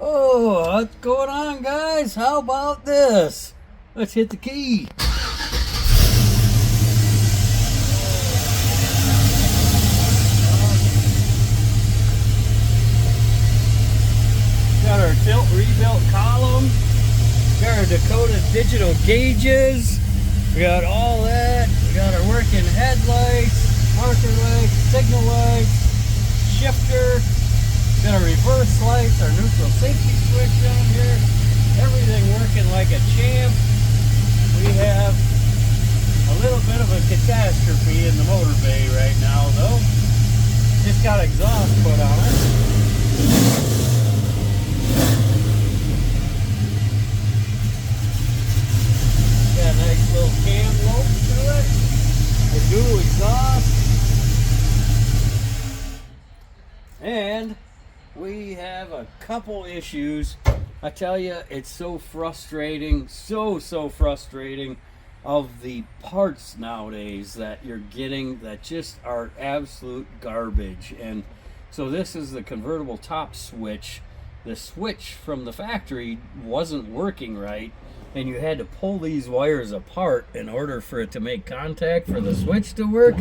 Oh, what's going on, guys? How about this? Let's hit the key. Got our tilt rebuilt column. Got our Dakota digital gauges. We got all that. We got our working headlights, marker lights, signal lights, shifter. Got our reverse lights, our neutral safety switch down here. Everything working like a champ. We have a little bit of a catastrophe in the motor bay right now, though. Just got exhaust put on it. Got a nice little cam lobe to it. A dual exhaust. And we have a couple issues. I tell you, it's so frustrating, so frustrating of the parts nowadays that you're getting that just are absolute garbage. And so this is the convertible top switch. The switch from the factory wasn't working right, and you had to pull these wires apart in order for it to make contact for the switch to work.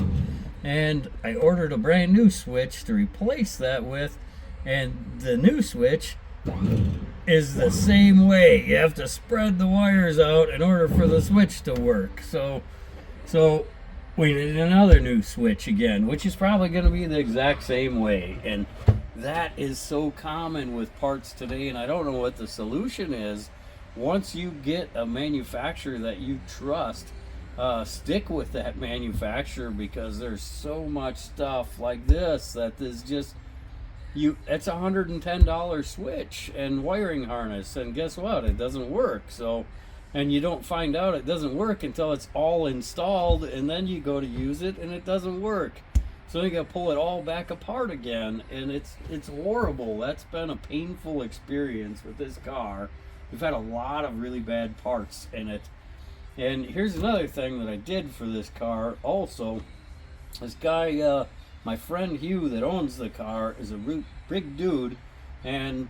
And I ordered a brand new switch to replace that with, and the new switch is the same way. You have to spread the wires out in order for the switch to work. So we need another new switch again, which is probably going to be the exact same way. And that is so common with parts today, and I don't know what the solution is. Once you get a manufacturer that you trust, stick with that manufacturer, because there's so much stuff like this that is just it's a $110 switch and wiring harness, and guess what, it doesn't work. So, and you don't find out it doesn't work until it's all installed, and then you go to use it and it doesn't work, so you got to pull it all back apart again, and it's horrible. That's been a painful experience with this car. We've had a lot of really bad parts in it. And here's another thing that I did for this car also. This guy, my friend Hugh that owns the car, is a big dude, and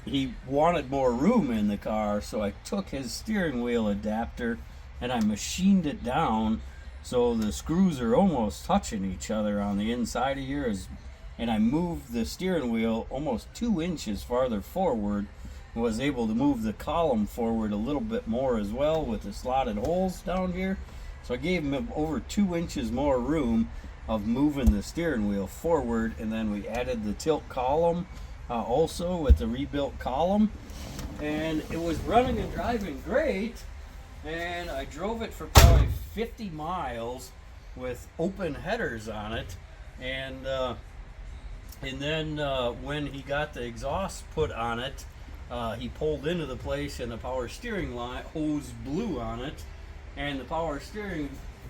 he wanted more room in the car, so I took his steering wheel adapter and I machined it down so the screws are almost touching each other on the inside of here, and I moved the steering wheel almost 2 inches farther forward. Was able to move the column forward a little bit more as well with the slotted holes down here, so I gave him over 2 inches more room of moving the steering wheel forward. And then we added the tilt column also with the rebuilt column, and it was running and driving great. And I drove it for probably 50 miles with open headers on it, and then when he got the exhaust put on it, he pulled into the place and the power steering line hose blew on it, and the power steering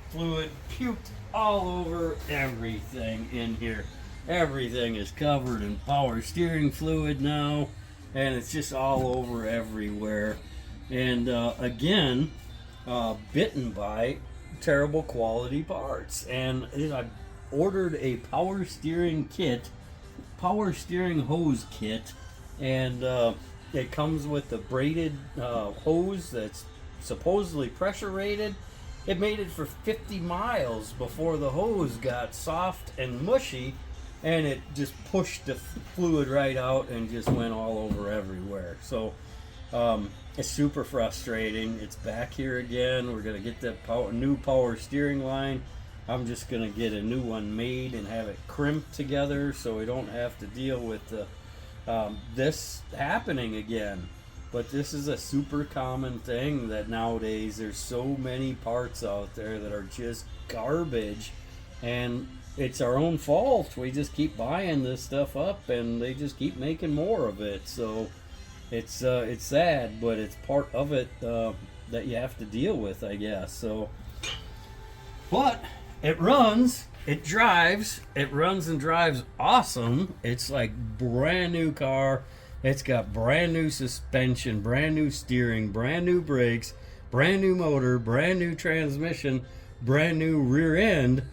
fluid puked all over everything in here. Everything is covered in power steering fluid now, and it's just all over everywhere. And again, bitten by terrible quality parts. And I ordered a power steering hose kit, and it comes with the braided hose that's supposedly pressure rated. It made it for 50 miles before the hose got soft and mushy, and it just pushed the fluid right out and just went all over everywhere. So it's super frustrating. It's back here again. We're going to get that new power steering line. I'm just going to get a new one made and have it crimped together so we don't have to deal with this happening again. But this is a super common thing that nowadays there's so many parts out there that are just garbage, and it's our own fault. We just keep buying this stuff up and they just keep making more of it. So it's sad, but it's part of it that you have to deal with, I guess. So, but it runs, it drives, it runs and drives awesome. It's like brand new car. It's got brand new suspension, brand new steering, brand new brakes, brand new motor, brand new transmission, brand new rear end.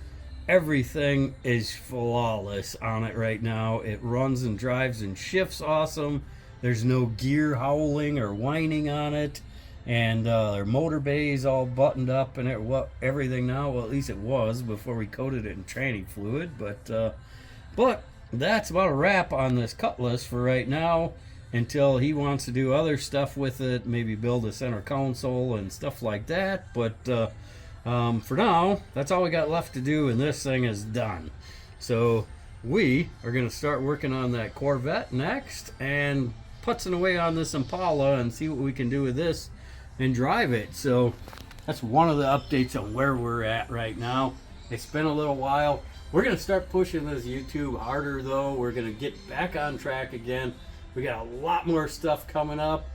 Everything is flawless on it right now. It runs and drives and shifts awesome. There's no gear howling or whining on it. And their motor bay is all buttoned up and everything now. Well, at least it was before we coated it in tranny fluid. But that's about a wrap on this Cutlass for right now, until he wants to do other stuff with it, maybe build a center console and stuff like that. But for now, that's all we got left to do, and this thing is done. So we are going to start working on that Corvette next and putzing away on this Impala and see what we can do with this and drive it. So that's one of the updates on where we're at right now. It's been a little while. We're going to start pushing this YouTube harder, though. We're going to get back on track again. We got a lot more stuff coming up.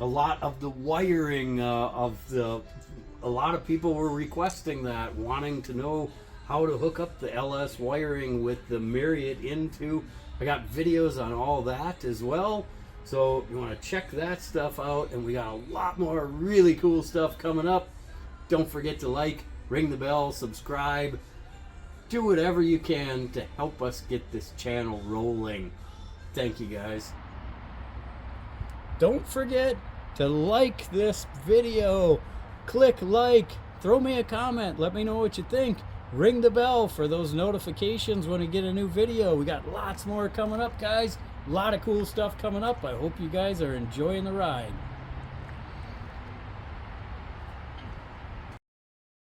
A lot of the wiring a lot of people were requesting that, wanting to know how to hook up the LS wiring with the Myriad into. I got videos on all that as well. So you want to check that stuff out, and we got a lot more really cool stuff coming up. Don't forget to like, ring the bell, subscribe. Do whatever you can to help us get this channel rolling. Thank you, guys. Don't forget to like this video. Click like, throw me a comment, let me know what you think. Ring the bell for those notifications when we get a new video. We got lots more coming up, guys. A lot of cool stuff coming up. I hope you guys are enjoying the ride.